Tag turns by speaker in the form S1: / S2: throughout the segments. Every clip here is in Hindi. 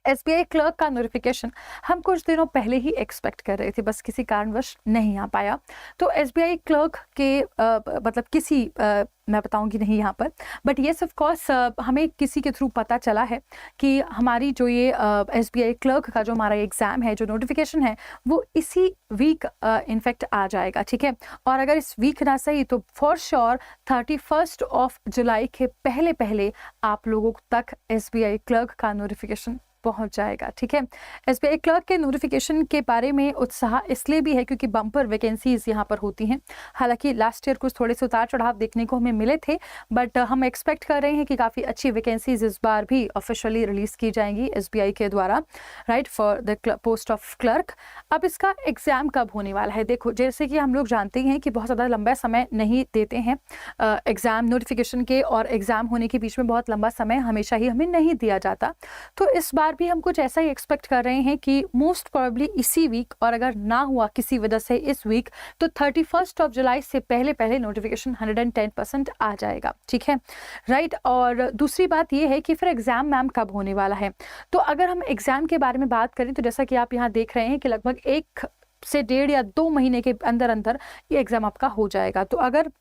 S1: एसबीआई क्लर्क का नोटिफिकेशन हम कुछ दिनों पहले ही एक्सपेक्ट कर रहे थे, बस किसी कारणवश नहीं आ पाया। तो एसबीआई क्लर्क के मतलब किसी मैं बताऊंगी नहीं यहाँ पर, बट येस ऑफ कोर्स हमें किसी के थ्रू पता चला है कि हमारी जो ये एसबीआई क्लर्क का जो हमारा एग्ज़ाम है, जो नोटिफिकेशन है, वो इसी वीक इनफैक्ट आ जाएगा, ठीक है। और अगर इस वीक ना सही तो फॉर श्योर 31 ऑफ जुलाई के पहले पहले आप लोगों तक एसबीआई क्लर्क का नोटिफिकेशन पहुंच जाएगा, ठीक है। एसबीआई क्लर्क के नोटिफिकेशन के बारे में उत्साह इसलिए भी है क्योंकि बम्पर वैकेंसीज यहाँ पर होती हैं। हालांकि लास्ट ईयर कुछ थोड़े से उतार चढ़ाव देखने को हमें मिले थे, बट हम एक्सपेक्ट कर रहे हैं कि काफ़ी अच्छी वैकेंसीज इस बार भी ऑफिशियली रिलीज की जाएंगी एसबीआई के द्वारा, right, for the post of clerk. अब इसका एग्जाम कब होने वाला है? देखो, जैसे कि हम लोग जानते हैं कि बहुत ज़्यादा लंबा समय नहीं देते हैं एग्ज़ाम नोटिफिकेशन के, और एग्ज़ाम होने के बीच में बहुत लंबा समय हमेशा ही हमें नहीं दिया जाता। तो इस बार भी हम कुछ ऐसा ही एक्सपेक्ट कर रहे हैं कि मोस्ट प्रोबेबली इसी वीक, और अगर ना हुआ किसी वजह से इस वीक, तो 31 ऑफ जुलाई से पहले पहले नोटिफिकेशन 110% आ जाएगा, ठीक है, राइट। और दूसरी बात ये है कि फिर एग्जाम मैम कब होने वाला है। तो अगर हम एग्जाम के बारे में बात करें तो जैसा कि आप यहाँ देख रहे हैं कि लगभग 1 से 1.5 या 2 महीने के अंदर अंदर ये एग्जाम आपका हो जाएगा। तो अगर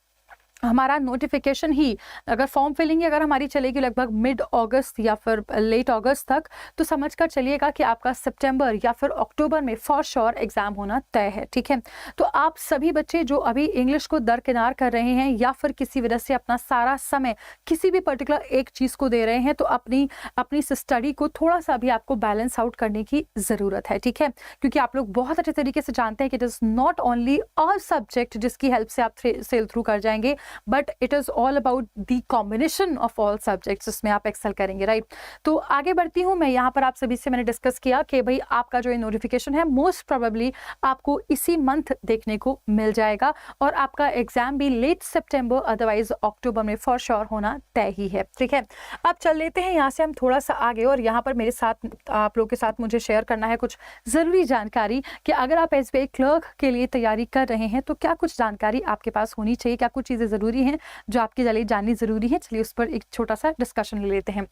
S1: हमारा नोटिफिकेशन ही, अगर फॉर्म फिलिंग ही अगर हमारी चलेगी लगभग मिड अगस्त या फिर लेट अगस्त तक, तो समझ कर चलिएगा कि आपका सितंबर या फिर अक्टूबर में फॉर श्योर एग्जाम होना तय है, ठीक है। तो आप सभी बच्चे जो अभी इंग्लिश को दरकिनार कर रहे हैं या फिर किसी वजह से अपना सारा समय किसी भी पर्टिकुलर एक चीज़ को दे रहे हैं, तो अपनी स्टडी को थोड़ा सा भी आपको बैलेंस आउट करने की ज़रूरत है, ठीक है। क्योंकि आप लोग बहुत अच्छे तरीके से जानते हैं कि it is not only a subject जिसकी हेल्प से आप सेल थ्रू कर जाएंगे, but it is all about the combination of all subjects जिसमें आप एक्सेल करेंगे, राइट। तो आगे बढ़ती हूँ मैं। यहाँ पर आप सभी से मैंने डिस्कस किया कि भाई आपका जो ये नोटिफिकेशन है मोस्ट प्रोबेबली आपको इसी मंथ देखने को मिल जाएगा, और आपका एग्जाम भी लेट सितंबर अदरवाइज अक्टूबर में फॉर श्योर होना तय ही है, ठीक है। अब चल लेते हैं यहाँ से हम थोड़ा सा आगे, और यहाँ पर मेरे साथ आप लोग के साथ मुझे शेयर करना है कुछ ज़रूरी जानकारी कि अगर आप एसबीआई क्लर्क के लिए तैयारी कर रहे हैं तो क्या कुछ जानकारी आपके पास होनी चाहिए, क्या कुछ चीज़ें ज़रूरी हैं जो आपके लिए जाननी ज़रूरी है। चलिए उस पर एक छोटा सा डिस्कशन ले लेते हैं।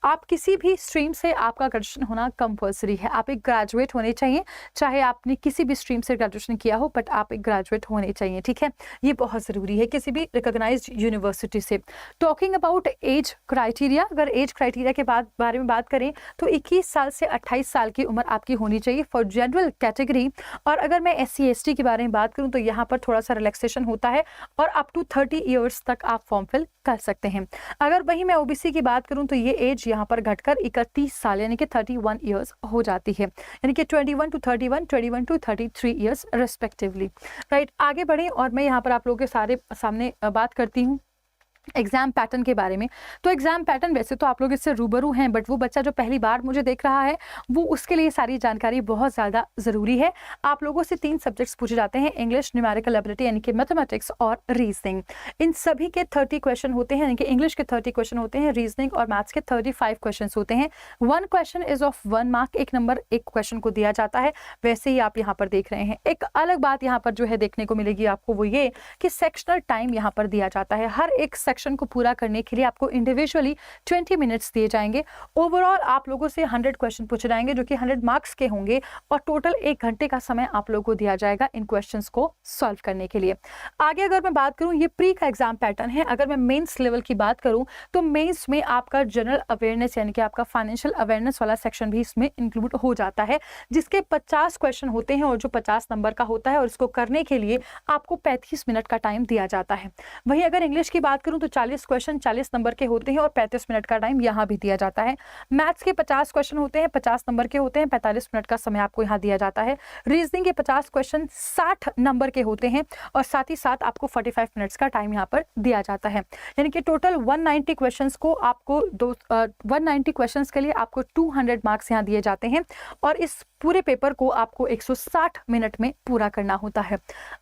S1: आप किसी भी स्ट्रीम से आपका ग्रेजुएशन होना कंपलसरी है। आप एक ग्रेजुएट होने चाहिए, चाहे आपने किसी भी स्ट्रीम से ग्रेजुएशन किया हो, बट आप एक ग्रेजुएट होने चाहिए, ठीक है। ये बहुत ज़रूरी है किसी भी रिकॉग्नाइज्ड यूनिवर्सिटी से। टॉकिंग अबाउट एज क्राइटेरिया, अगर एज क्राइटेरिया के बारे में बात करें तो 21 साल से 28 साल की उम्र आपकी होनी चाहिए फॉर जनरल कैटेगरी। और अगर मैं SC ST के बारे में बात करूं तो यहाँ पर थोड़ा सा रिलैक्सेशन होता है, और अप टू 30 ईयर्स तक आप फॉर्म फिल कर सकते हैं। अगर वहीं मैं ओबीसी की बात करूं तो ये एज यहाँ पर घटकर 31 साल यानी कि 31 ईयर्स हो जाती है, यानी कि 21 to 31, 21 to 33 years respectively, right. आगे बढ़ें और मैं यहाँ पर आप लोगों के सामने बात करती हूँ एग्जाम पैटर्न के बारे में। तो एग्जाम पैटर्न वैसे तो आप लोग इससे रूबरू हैं, बट वो बच्चा जो पहली बार मुझे देख रहा है वो उसके लिए सारी जानकारी बहुत ज़्यादा ज़रूरी है। आप लोगों से 3 सब्जेक्ट्स पूछे जाते हैं, इंग्लिश, न्यूमेरिकल एबिलिटी यानी कि मैथमेटिक्स और रीजनिंग। इन सभी के 30 क्वेश्चन होते हैं, यानी कि इंग्लिश के 30 क्वेश्चन होते हैं, रीजनिंग और मैथ्स के 35 क्वेश्चन होते हैं। 1 question is of 1 mark, 1 number एक क्वेश्चन को दिया जाता है, वैसे ही आप यहाँ पर देख रहे हैं। एक अलग बात यहाँ पर जो है देखने को मिलेगी आपको, वो ये कि सेक्शनल टाइम यहाँ पर दिया जाता है। हर एक सेक्शन को पूरा करने के लिए आपको इंडिविजुअली 20 मिनट्स दिए जाएंगे। ओवरऑल आप लोगों से 100 क्वेश्चन पूछे जाएंगे जो कि 100 मार्क्स के होंगे, और टोटल 1 घंटे का समय आप लोगों को दिया जाएगा इन क्वेश्चंस को सॉल्व करने के लिए। आगे अगर मैं बात करूं, ये प्री का एग्जाम पैटर्न है। अगर मैं मेंस लेवल की बात करूं तो मेंस में आपका जनरल अवेयरनेस यानी कि आपका फाइनेंशियल अवेयरनेस वाला सेक्शन भी इसमें इंक्लूड हो जाता है, जिसके 50 क्वेश्चन होते हैं और जो 50 नंबर का होता है, और इसको करने के लिए आपको 35 मिनट का टाइम दिया जाता है। वहीं अगर इंग्लिश की बात करूं तो 40 क्वेश्चन 40 नंबर के होते हैं और 35 मिनट का टाइम यहाँ भी दिया जाता है। मैथ्स के 50 क्वेश्चन होते हैं, 50 नंबर के होते हैं, 45 मिनट का समय आपको यहाँ दिया जाता है। रीजनिंग के 50 क्वेश्चन 60 नंबर के होते हैं, और साथ ही साथ आपको 45 मिनट्स का टाइम यहाँ पर दिया जाता है, यानी कि टोटल 190 क्वेश्चंस को आपको 190 क्वेश्चंस के लिए आपको 200 मार्क्स यहाँ दिए जाते हैं, और इस पूरे पेपर को आपको 160 मिनट में पूरा करना होता है।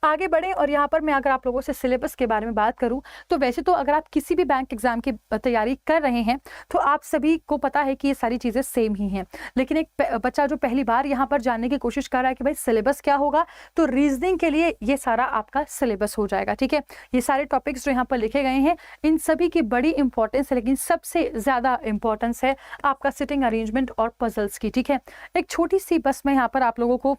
S1: आगे बढ़े और यहाँ पर मैं अगर आप लोगों से सिलेबस के बारे में बात करूँ तो वैसे तो अगर आप किसी भी बैंक एग्जाम की तैयारी कर रहे हैं तो आप सभी को पता है कि ये सारी चीज़ें सेम ही हैं। लेकिन एक बच्चा जो पहली बार यहाँ पर जानने की कोशिश कर रहा है कि भाई सिलेबस क्या होगा, तो रीजनिंग के लिए ये सारा आपका सिलेबस हो जाएगा। ठीक है, ये सारे टॉपिक्स जो यहाँ पर लिखे गए हैं इन सभी की बड़ी इंपॉर्टेंस है, लेकिन सबसे ज़्यादा इंपॉर्टेंस है आपका सिटिंग अरेंजमेंट और पजल्स की। ठीक है, एक छोटी सी बस मैं यहाँ पर आप लोगों को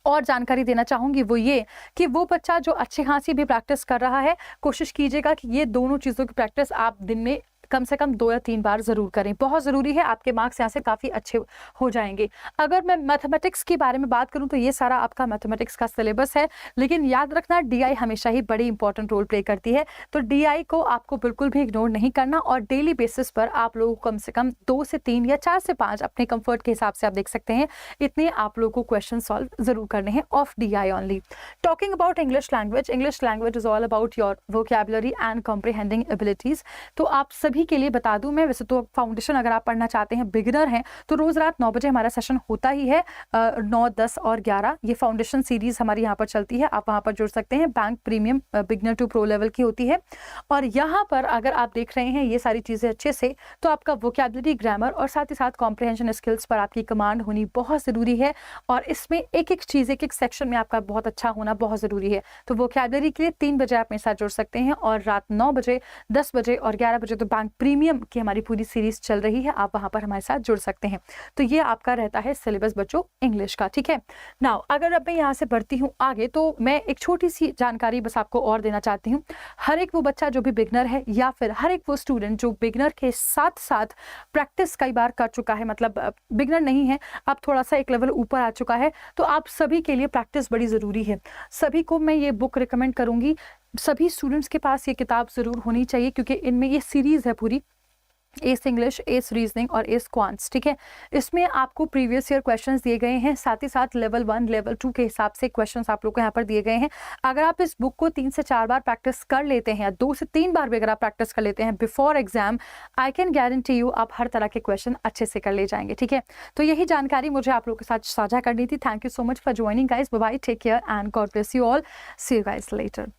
S1: और जानकारी देना चाहूँगी, वो ये कि वो बच्चा जो अच्छी खासी भी प्रैक्टिस कर रहा है, कोशिश कीजिएगा कि ये दोनों चीज़ों की प्रैक्टिस आप दिन में कम से कम 2 या 3 बार ज़रूर करें। बहुत ज़रूरी है, आपके मार्क्स यहाँ से काफ़ी अच्छे हो जाएंगे। अगर मैं मैथमेटिक्स के बारे में बात करूँ तो ये सारा आपका मैथमेटिक्स का सिलेबस है, लेकिन याद रखना DI हमेशा ही बड़ी इंपॉर्टेंट रोल प्ले करती है, तो DI को आपको बिल्कुल भी इग्नोर नहीं करना और डेली बेसिस पर आप लोगों को कम से कम 2 से 3 या 4 से 5 अपने कंफर्ट के हिसाब से आप देख सकते हैं, इतने आप लोगों को क्वेश्चन सॉल्व ज़रूर करने हैं of DI only. Talking about English language is all about your vocabulary and comprehending abilities. तो आप सभी के लिए बता दूं मैं, वैसे तो फाउंडेशन अगर आप पढ़ना चाहते हैं, बिगिनर हैं, तो रोज रात 9 बजे हमारा सेशन होता ही है, 9, 10 और 11 ये फाउंडेशन सीरीज हमारी यहाँ पर चलती है, आप वहाँ पर जुड़ सकते हैं। Bank premium beginner to pro level की होती है, और यहाँ पर अगर आप देख रहे हैं ये सारी चीज़ें अच्छे से, तो आपका वोकैबुलरी, ग्रामर और साथ ही साथ कॉम्प्रिहेंशन स्किल्स पर आपकी कमांड होनी बहुत ज़रूरी है, और इसमें एक एक चीज़, एक एक सेक्शन में आपका बहुत अच्छा होना बहुत ज़रूरी है। तो वोकैबुलरी के लिए 3 बजे आप मेरे साथ जुड़ सकते हैं, और रात 9 बजे, 10 बजे और 11 बजे तो बैंक प्रीमियम की हमारी पूरी सीरीज चल रही है, आप वहां पर हमारे साथ जुड़ सकते हैं। तो ये आपका रहता है सिलेबस बच्चों इंग्लिश का। ठीक है, नाउ अगर अब मैं यहाँ से बढ़ती हूँ आगे, तो मैं एक छोटी सी जानकारी बस आपको और देना चाहती हूँ। हर एक वो बच्चा जो भी बिगनर है, या फिर हर एक वो स्टूडेंट जो बिगनर के साथ साथ प्रैक्टिस कई बार कर चुका है, मतलब बिगनर नहीं है, आप थोड़ा सा एक लेवल ऊपर आ चुका है, तो आप सभी के लिए प्रैक्टिस बड़ी ज़रूरी है। सभी को मैं ये बुक रिकमेंड करूँगी, सभी स्टूडेंट्स के पास ये किताब ज़रूर होनी चाहिए, क्योंकि इनमें ये सीरीज़ है पूरी, एस इंग्लिश, एस रीजनिंग और एस क्वांट्स। ठीक है, इसमें आपको प्रीवियस ईयर क्वेश्चंस दिए गए हैं, साथ ही साथ लेवल 1, लेवल 2 के हिसाब से क्वेश्चंस आप लोग को यहाँ पर दिए गए हैं। अगर आप इस बुक को 3 से 4 बार प्रैक्टिस कर लेते हैं, 2 से 3 बार भी अगर आप प्रैक्टिस कर लेते हैं before exam, I can guarantee you आप हर तरह के क्वेश्चन अच्छे से कर ले जाएंगे। ठीक है, तो यही जानकारी मुझे आप लोगों के साथ साझा करनी थी। Thank you so much for joining guys, bye bye, take care and God bless you all, see you guys letter.